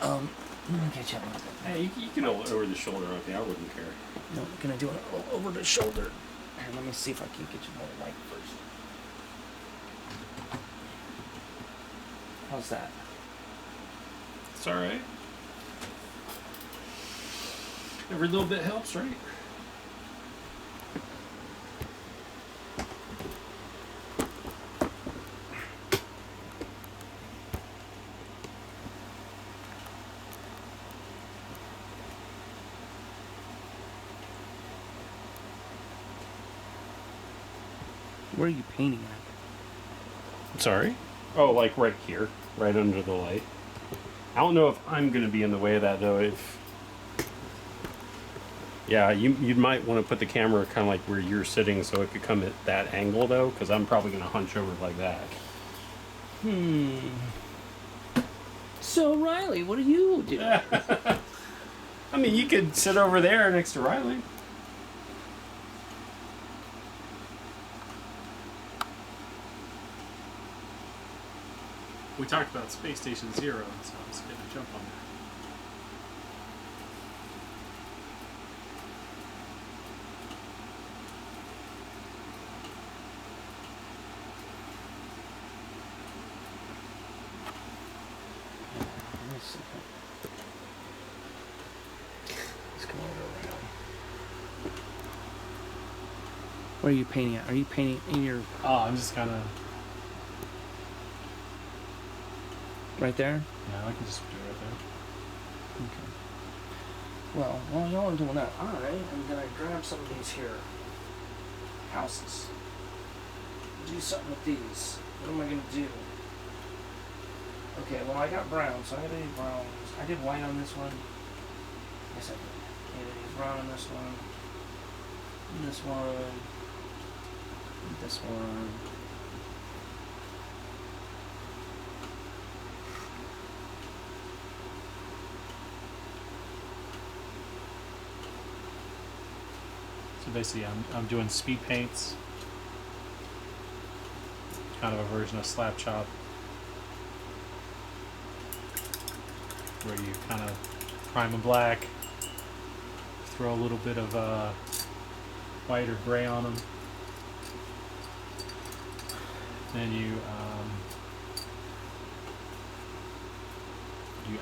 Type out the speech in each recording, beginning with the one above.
Let me get you a little bit. Hey, you can over the shoulder. Okay, I wouldn't care. No, I'm gonna do it over the shoulder. And let me see if I can get you more light first. How's that? It's all right. Every little bit helps, right? Where are you painting at? Sorry? Oh, like right here, right under the light. I don't know if I'm going to be in the way of that, though. Yeah, you might want to put the camera kind of like where you're sitting so it could come at that angle, though, because I'm probably going to hunch over like that. So, Riley, what do you do? I mean, you could sit over there next to Riley. We talked about Space Station Zero, so I was going to jump on that. Let's come over around. Where are you painting at? Are you painting in your... Oh, I'm just kind of... Right there? Yeah, I can just do it right there. Okay. Well, while y'all are doing that, I am going to grab some of these here houses. Do something with these. What am I going to do? Okay, well, I got brown, so I'm going to do browns. I did white on this one. Yes, I did. I did brown on this one. And this one. And this one. So basically, I'm doing speed paints. Kind of a version of slap chop, where you kind of prime them black, throw a little bit of white or gray on them, then you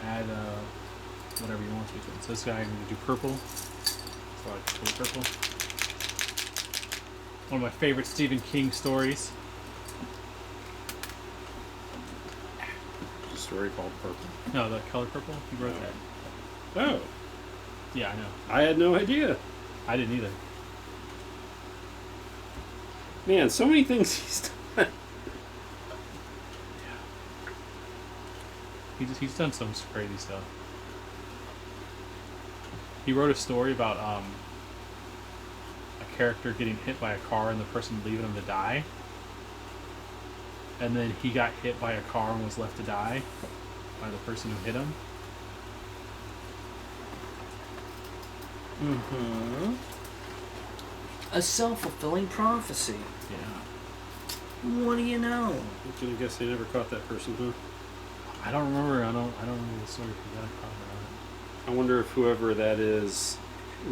add whatever you want to it. So this guy, I'm going to do purple. So I do purple. One of my favorite Stephen King stories. A story called Purple. No, the color purple. You wrote that. Oh. Yeah, I know. I had no idea. I didn't either. Man, so many things he's done. He's done some crazy stuff. He wrote a story about a character getting hit by a car and the person leaving him to die. And then he got hit by a car and was left to die by the person who hit him. Mm-hmm. A self-fulfilling prophecy. Yeah. What do you know? I'm gonna guess they never caught that person, huh? I don't remember. I don't remember the story for that car. I wonder if whoever that is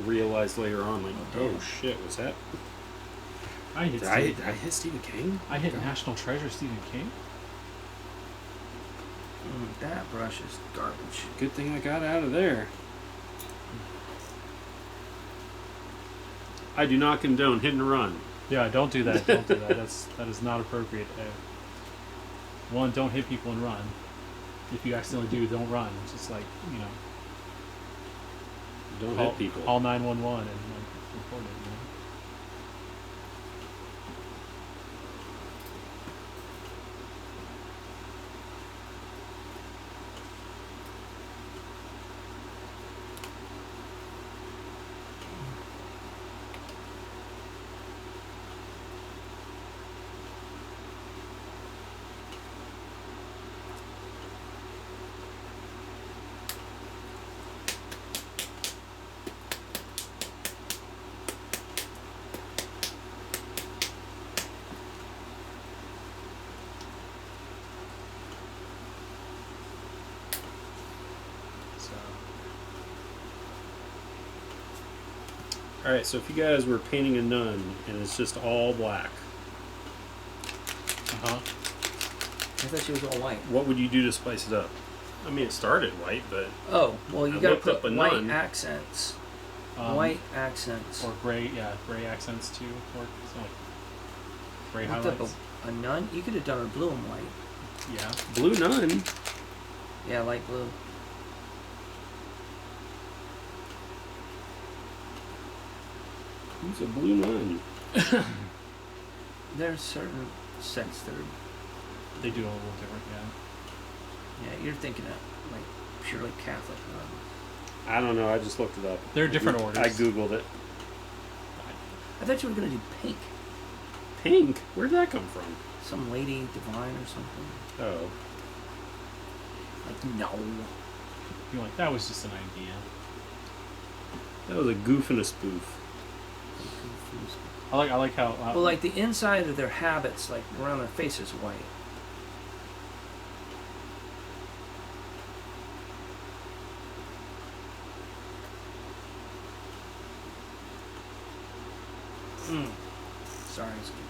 realized later on, like, oh shit, was that? I hit Did I hit Stephen King? I hit National Treasure Stephen King. That brush is garbage. Good thing I got out of there. I do not condone hit and run. Yeah, don't do that. Don't do that. That is not appropriate. One, don't hit people and run. If you accidentally do, don't run. It's just like, you know. Don't hit people. Call 911 and report it. You know? All right, so if you guys were painting a nun and it's just all black, Uh-huh. I thought she was all white. what would you do to spice it up? I mean, it started white, but Oh, well, you I gotta looked up put a white nun. accents. White accents. Or gray, gray accents too, or so like gray Looked up highlights. a nun? You could have done her blue and white. Yeah. blue nun. Yeah, light blue. Who's a blue nun? There's certain sects that are. They do a little different, yeah. Yeah, you're thinking of like purely Catholic nuns. I don't know. I just looked it up. There are different orders. I googled it. I thought you were gonna do pink. Pink? Where'd that come from? Some lady divine or something. Oh, Like no. You're like, that was just an idea. that was a goof and a spoof. I like how. Well, like the inside of their habits, like around their face, is white. Sorry, excuse me.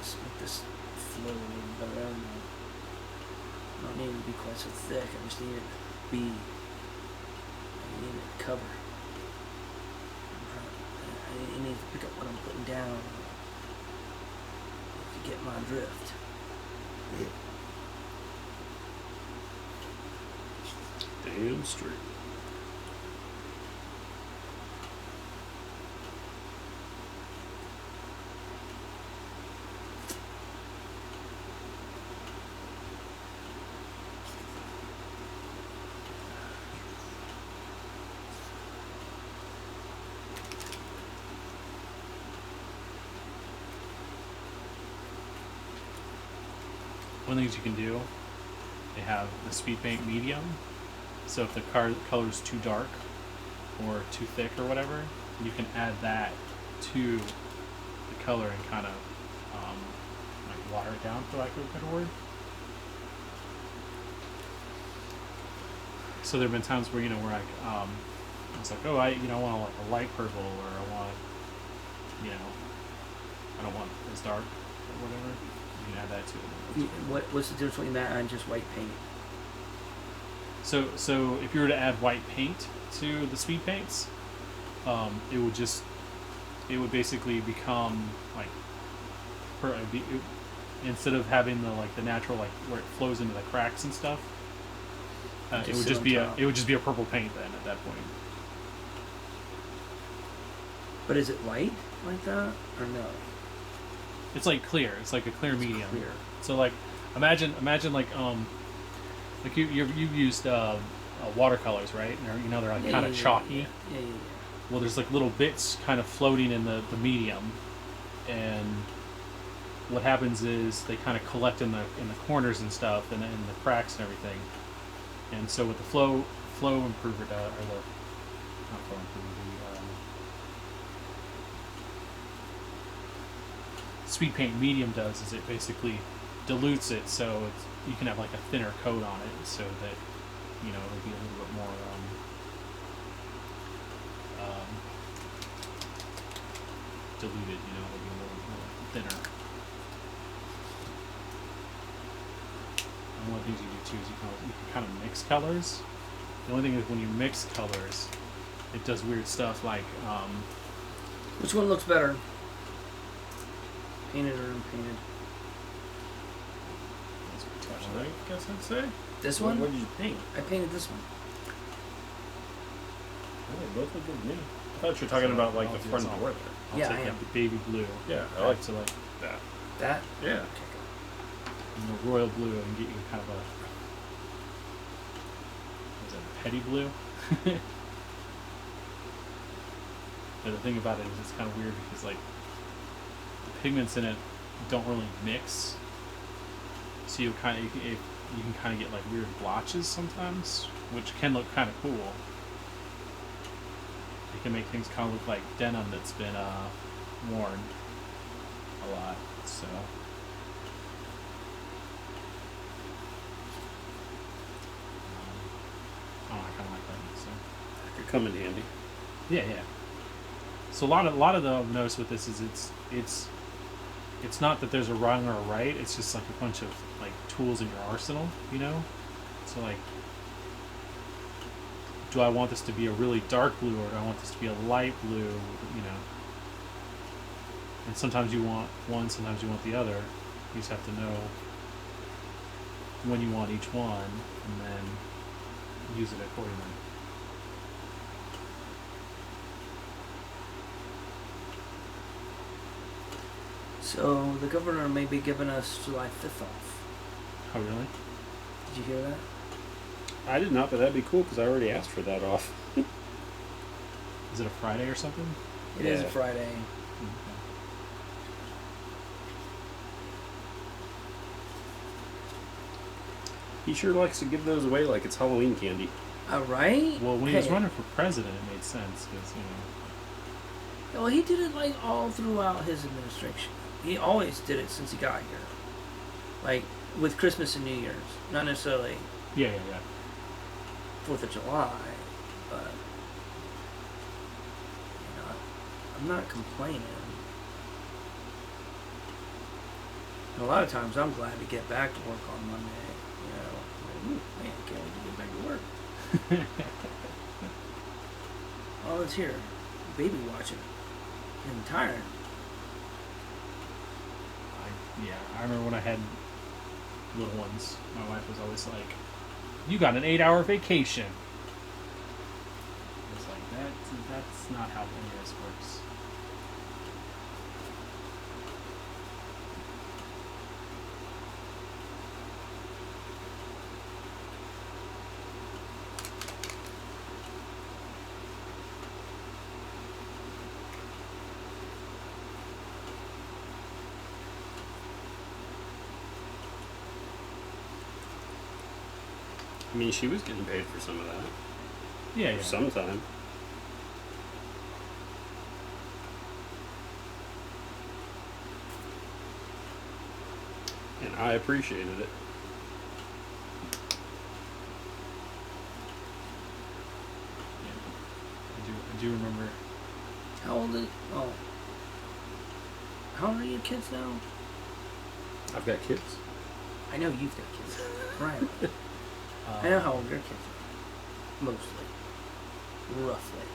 Make this flow a little better. I don't need it to be quite so thick. I just need it to be. I need it to cover. I need to pick up what I'm putting down. If you get my drift. Damn straight. One of the things you can do, they have the speed paint medium. So if the color is too dark or too thick or whatever, you can add that to the color and kind of like water it down, for lack of a better word. So there have been times where where I was like, oh, I want like a light purple, or I want I don't want as dark or whatever. You can add that to it. What's the difference between that and just white paint? So if you were to add white paint to the speed paints, it would basically become like instead of having the natural like where it flows into the cracks and stuff, it would just be a purple paint then at that point. But is it white like that or no? It's like clear. It's like a clear medium. Clear. So like imagine like you've used watercolors, right? And they're like kind of chalky. Yeah. Well, there's like little bits kind of floating in the medium, and what happens is they kind of collect in the corners and stuff, and in the cracks and everything. And so with the flow improver, or the not flow improver, the speed paint medium does is it basically dilutes it, so you can have like a thinner coat on it, so that it'll be a little bit more diluted. It'll be a little more thinner. And one of the things you do too is you can kind of mix colors. The only thing is when you mix colors, it does weird stuff like. Which one looks better? Painted or unpainted? I guess I'd say. This one? What did you paint? I painted this one. Oh, they both look good to me. I thought you were talking about like the front door there. I'll Yeah, take I am. the baby blue. Yeah, I like to like that. That? Yeah. royal blue and get you kind of a is it petty blue? And the thing about it is it's kind of weird because like the pigments in it don't really mix, so you can kind of get like weird blotches sometimes, which can look kind of cool can make things kind of look like denim that's been worn a lot. So. I kind of like that. So. That could come in handy. Yeah, yeah. So a lot of the I've noticed with this is it's not that there's a wrong or a right. It's just like a bunch of like tools in your arsenal, you know. So like, do I want this to be a really dark blue or do I want this to be a light blue? You know. And sometimes you want one, sometimes you want the other. You just have to know when you want each one, and then use it accordingly. So the governor may be giving us July 5th off. Oh, really? Did you hear that? I did not, but that'd be cool because I already asked for that off. Is it a Friday or something? It is a Yeah. Friday. He sure likes to give those away like it's Halloween candy. All right. Well, when he was running for president, it made sense because Well, he did it like all throughout his administration. He always did it since he got here. Like with Christmas and New Year's, not necessarily yeah. 4th of July, but you know, I'm not complaining. And a lot of times, I'm glad to get back to work on Monday. You know, like, ooh, man, can't wait to get back to work. Oh, it's here. Baby watching. I'm tired. I remember when I had little ones, my wife was always like, "You got an 8-hour vacation." It's like that's not how any of this works. I mean, she was getting paid for some of that. Yeah. Sometime. And I appreciated it. I do remember. How old is? Oh. How old are your kids now? I've got kids. I know you've got kids. Right. I know how old your kids are. Mostly. Roughly.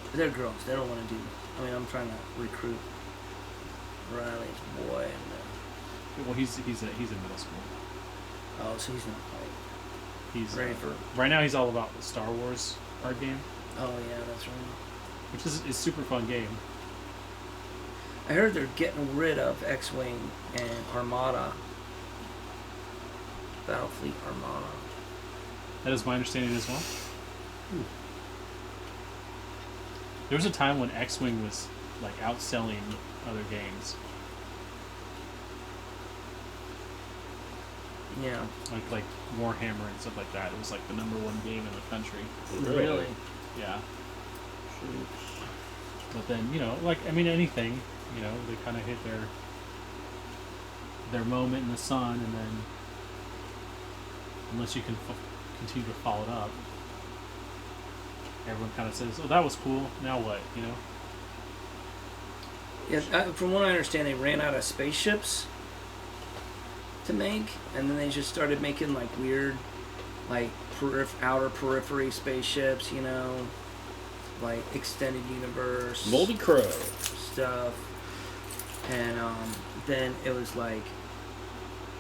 But they're girls. They don't want to do. I mean, I'm trying to recruit Riley's boy, and Well, he's in middle school. oh, so he's not like He's ready for. right now. He's all about the Star Wars card game, Oh yeah, that's right. which is a super fun game. I heard they're getting rid of X-wing and Armada. Battlefleet Armada. That is my understanding as well. There was a time when X-Wing was like outselling other games, Yeah. like Warhammer and stuff like that. It was like the #1 game in the country. Really? Yeah. But then like anything, they kind of hit their moment in the sun, and then unless you can continue to follow it up, everyone kind of says, "Oh, that was cool. Now what?" Yeah. From what I understand, they ran out of spaceships to make, and then they just started making like weird, like outer periphery spaceships. Like extended universe. Moldy Crow stuff, and then it was like,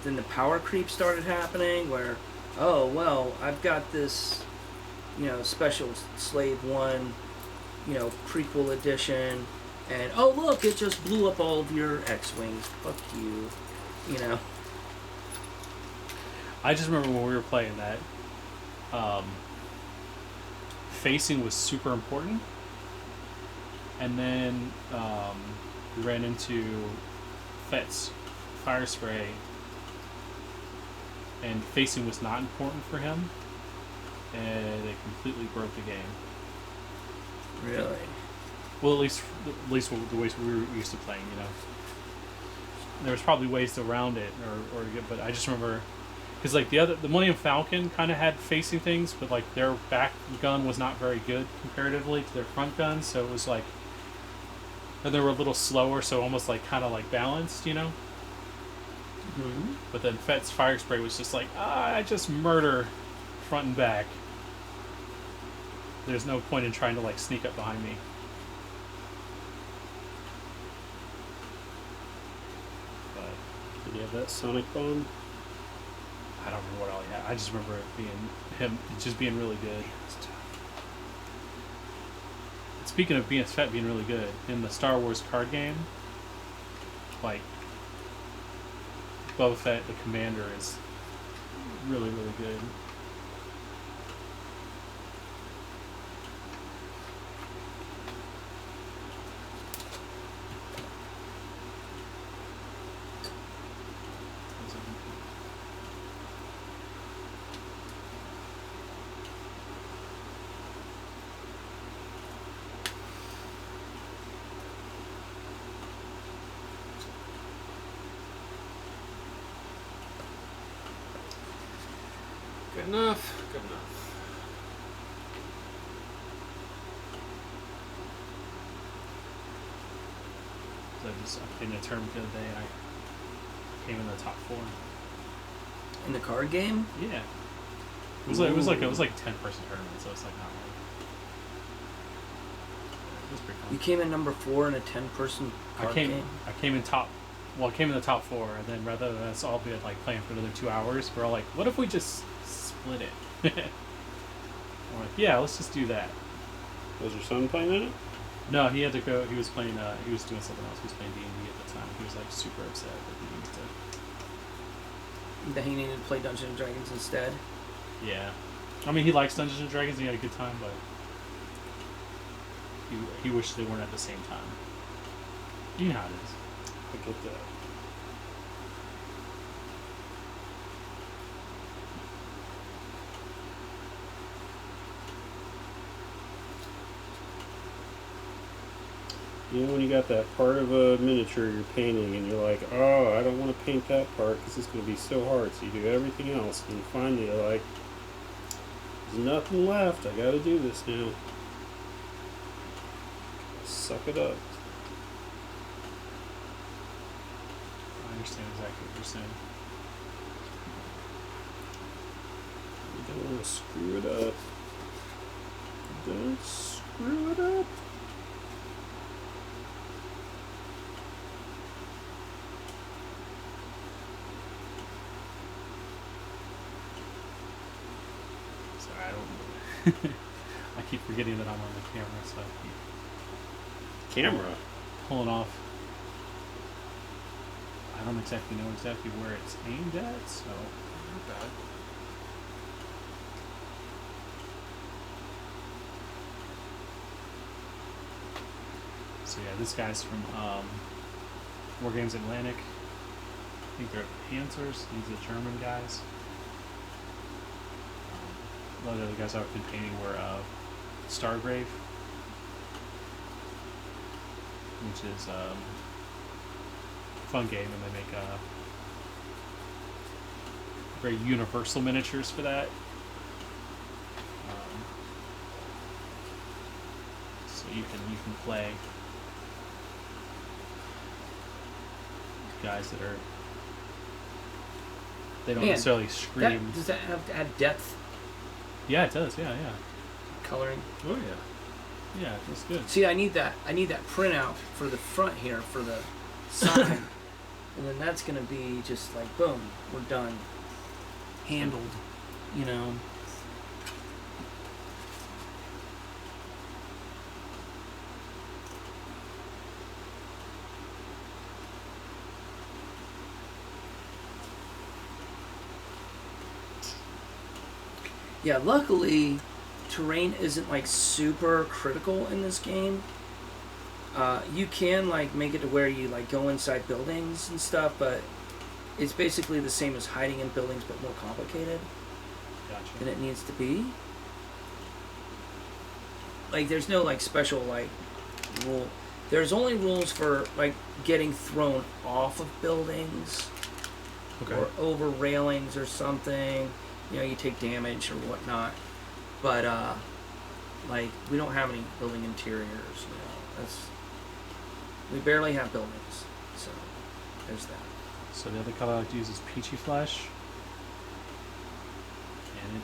then the power creep started happening where, oh well, I've got this, special Slave 1, prequel edition, and oh look, it just blew up all of your X-wings. Fuck you, I just remember when we were playing that, facing was super important, and then we ran into Fett's fire spray, and facing was not important for him, and it completely broke the game. Really? Well, at least the ways we were used to playing, you know. There was probably ways around it, but I just remember, because like the Millennium Falcon kind of had facing things, but like their back gun was not very good comparatively to their front gun, so it was like, and they were a little slower, so almost like kind of like balanced, you know. Mm-hmm. But then Fett's fire spray was just like, I just murder front and back. There's no point in trying to like sneak up behind me. But Did you have that sonic bomb? I don't remember what all he had. I just remember just being really good. Speaking of Fett being really good, in the Star Wars card game, like Boba Fett, the commander, is really, really good. Good enough. Good enough. I played in a tournament the other day and I came in the top 4. In the card game? Yeah. It was like a 10-person tournament, so it's like not like it was pretty fun. You came in number 4 in a 10-person card game? I came in the top 4, and then rather than us all be like playing for another 2 hours, we're all like, what if we just split it? We're like, yeah, let's just do that. Was your son playing in it? No, he had to go. He was playing. He was doing something else. He was playing D&D at the time. He was like super upset that he needed to. That he needed to play Dungeons and Dragons instead? Yeah, I mean, he likes Dungeons and Dragons. He had a good time, but he wished they weren't at the same time. You know how it is. I get that. You know when you got that part of a miniature you're painting and you're like, oh, I don't want to paint that part because it's going to be so hard. So you do everything else and finally you're like, there's nothing left. I got to do this now. Suck it up. I understand exactly what you're saying. You don't want to screw it up. Don't screw it up. Sorry, I don't. I keep forgetting that I'm on the camera, so I keep Camera? pulling off. I don't exactly know where it's aimed at, so. Not bad. So yeah, this guy's from War Games Atlantic. I think they're Panzers. These are German guys. A lot of the other guys I've been painting were Stargrave, which is a fun game, and they make very universal miniatures for that. So you can play guys that are they don't necessarily scream. Does that have to add depth Yeah, it does. Yeah. coloring? Oh, yeah. Yeah, that's good. See, I need that printout for the front here for the side, and then that's gonna be just like boom, we're done, handled, you know. Yeah, luckily, terrain isn't like super critical in this game. You can like make it to where you like go inside buildings and stuff, but it's basically the same as hiding in buildings, but more complicated than Gotcha. it needs to be. like there's no like special like rule. There's only rules for like getting thrown off of buildings Okay. or over railings or something. You know, you take damage or whatnot. But like we don't have any building interiors. You know, we barely have buildings. So there's that. So the other color I like to use is Peachy Flesh. And it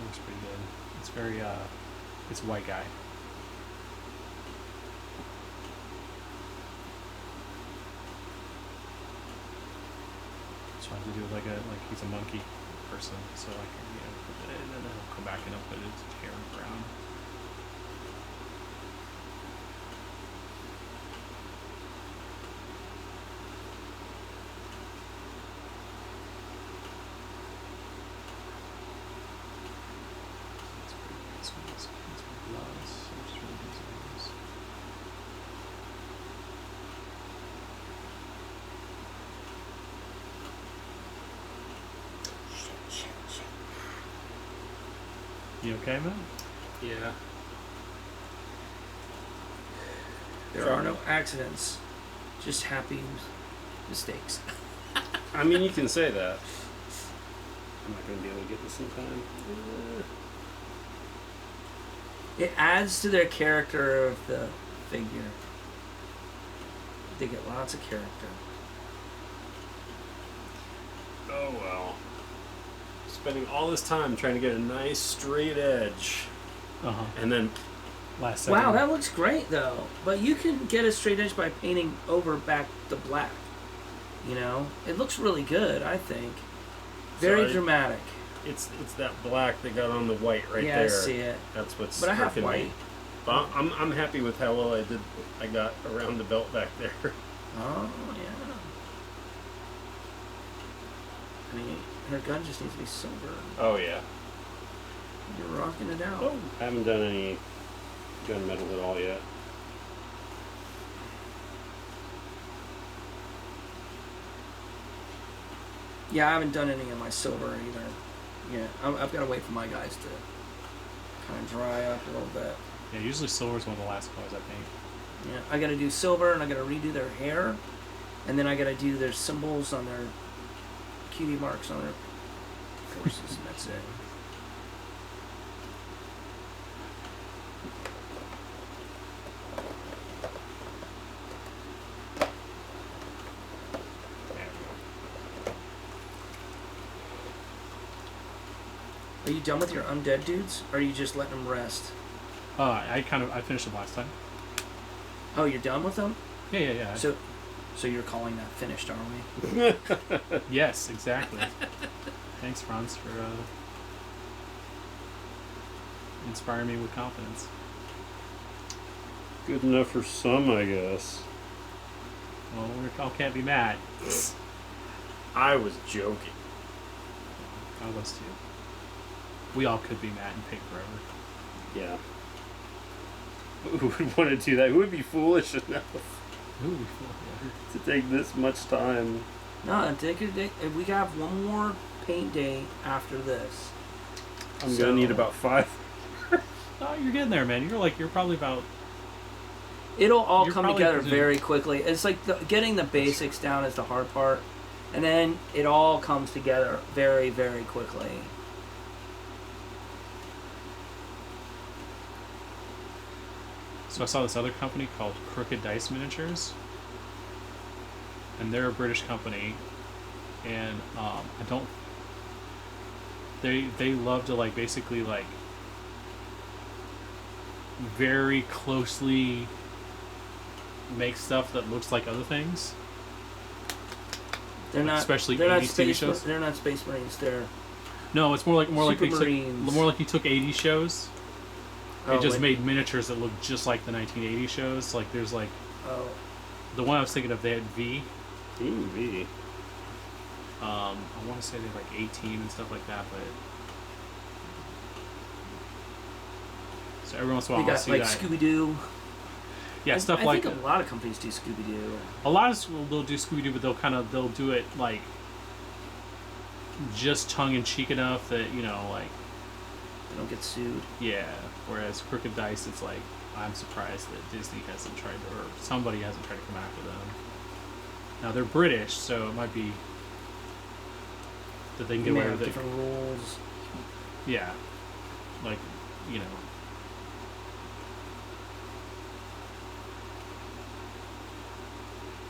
looks pretty good. It's very, it's a white guy. So I have to do like he's a monkey person. So I can, put it in and then I'll come back and I'll put his hair brown. You okay, man? Yeah. There are no accidents, just happy mistakes. I mean, you can say that. I'm not going to be able to get this in time. It adds to their character of the figure. They get lots of character. Oh well. Spending all this time trying to get a nice straight edge, and then Last second. Wow, that looks great though. But you can get a straight edge by painting over back the black. You know, it looks really good. I think very dramatic. It's that black that got on the white right there. Yeah, I see it. That's what's. But I have irking white. me. But I'm happy with how well I got around the belt back there. Oh yeah. I mean, her gun just needs to be silver. Oh yeah. You're rocking it out. Oh, I haven't done any gunmetal at all yet. Yeah, I haven't done any of my silver either. Yeah, I've got to wait for my guys to kind of dry up a little bit. Yeah, usually silver is one of the last colors I paint. Yeah, I got to do silver, and I got to redo their hair, and then I got to do their symbols on their cutie marks on their horses, and that's it. Are you done with your undead dudes, or are you just letting them rest? I finished them last time. Oh, you're done with them? Yeah. So you're calling that finished, are we? Yes, exactly. Thanks, Franz, for inspiring me with confidence. Good enough for some, I guess. Well, we all can't be mad. I was joking. I was too. We all could be mad and paint forever. Yeah. Who would want to do that? Who would be foolish enough Who would be fool? to take this much time? No, take a day. We have one more paint day after this. I'm gonna need about 5. Oh, you're getting there, man. You're probably about. It'll all You're come probably together presuming- very quickly. It's like getting the basics down is the hard part, and then it all comes together very, very quickly. So I saw this other company called Crooked Dice Miniatures, and they're a British company, and I don't. They love to basically very closely make stuff that looks like other things. They're not, especially they're not 80s TV space. shows? They're not Space Marines. They're No, it's more like Supermarines. more like you took 80s shows. Oh, It just wait. made miniatures that look just like the 1980 shows. Like there's Oh, the one I was thinking of. They had V. Ooh, V. I want to say they're 18 and stuff like that, but so every once in a they while I'll got see like that. Scooby Doo. Yeah, stuff I like think a lot of companies do Scooby Doo. a lot of school they'll do Scooby Doo, but they'll do it just tongue in cheek enough that They don't get sued. Yeah. Whereas Crooked Dice, it's like, I'm surprised that Disney hasn't tried to, or somebody hasn't tried to come after them. Now they're British, so it might be that they can get You may away have with it. different rules. Yeah. Like, you know.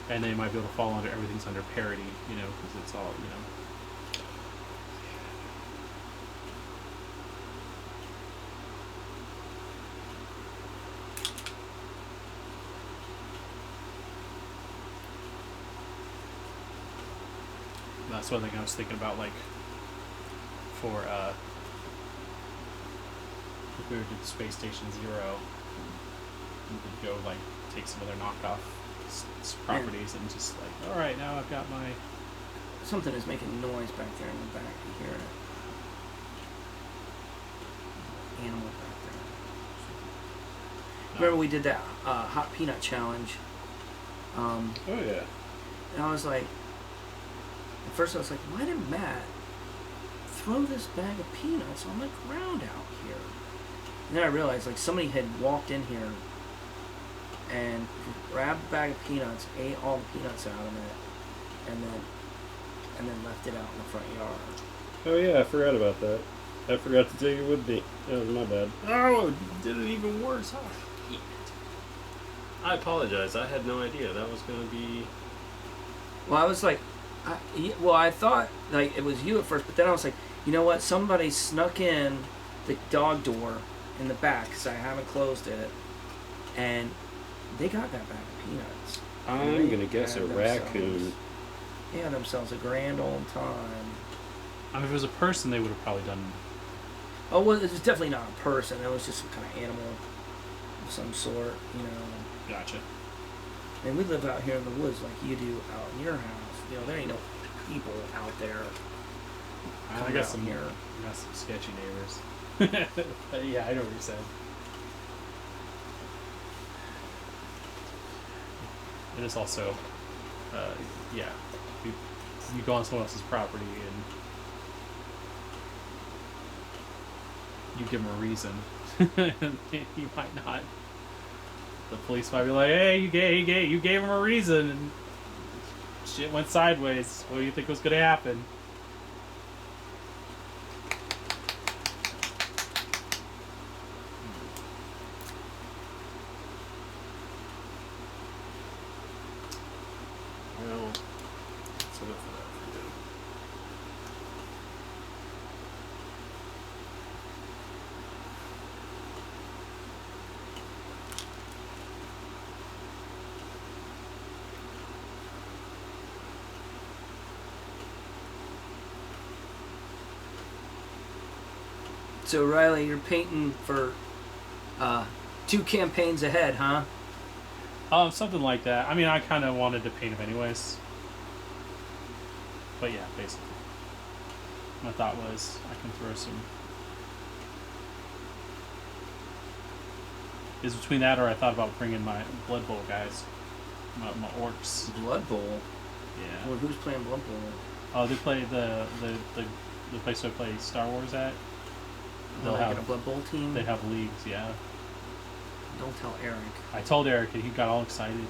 And they might be able to fall under, everything's under parody, you know, because it's all, you know. That's one thing I was thinking about, like, for, if we were to do the Space Station Zero, we could go, like, take some of their knockoff properties and just, like, alright, now I've got my... Something is making noise back there in the back. You hear it. Animal back there. Remember we did that hot peanut challenge? Oh yeah. And I was like, at first I was like, why did Matt throw this bag of peanuts on the ground out here? And then I realized, like, somebody had walked in here and grabbed the bag of peanuts, ate all the peanuts out of it, and then left it out in the front yard. Oh yeah, I forgot about that. I forgot to take it with me. That was my bad. Oh, did it even worse. Oh, shit. I apologize. I had no idea that was going to be... Well, I was like, I thought like it was you at first, but then I was like, you know what? Somebody snuck in the dog door in the back because I haven't closed it, and they got that bag of peanuts. I'm going to guess a raccoon. They had themselves a grand old time. I mean, if it was a person, they would have probably done... Oh, well, it was definitely not a person. It was just some kind of animal of some sort, you know. Gotcha. And we live out here in the woods like you do out in your house. You know, there ain't no people out there. I got some here. I got some sketchy neighbors. But yeah, I know what you're saying. And it's also, yeah, you go on someone else's property and you give them a reason. You might not. The police might be like, "Hey, you gave him a reason," and shit went sideways. What do you think was gonna happen? Well, that's enough of that for you. So Riley, you're painting for 2 campaigns ahead, huh? Something like that. I mean, I kind of wanted to paint him anyways. But yeah, basically. My thought was, I can throw some... Is between that or I thought about bringing my Blood Bowl guys. My orcs. Blood Bowl. Yeah. Well, who's playing Blood Bowl? Oh, they play the place I play Star Wars at. They'll Like have a Blood Bowl team? They have leagues, yeah. Don't tell Eric. I told Eric and he got all excited.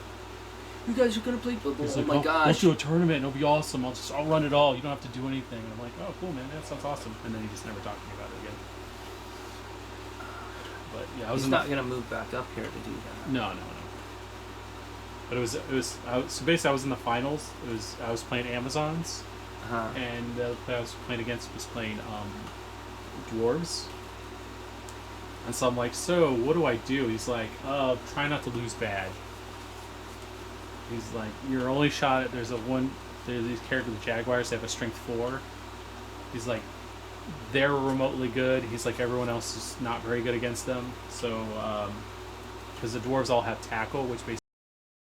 You guys are gonna play Blood Bowl? He's Oh like, my gosh. let's do a tournament and it'll be awesome. I'll run it all. You don't have to do anything. And I'm like, oh, cool, man. That sounds awesome. And then he just never talked to me about it again. But yeah, I was He's not gonna move back up here to do that. No. But so basically I was in the finals. I was playing Amazons, Uh-huh. and the player I was playing against was playing dwarves. And so I'm like, so what do I do? He's like, try not to lose bad. He's like, your only shot at there's these characters, the Jaguars, they have a strength 4. He's like, they're remotely good. He's like, everyone else is not very good against them. So, because the dwarves all have tackle, which basically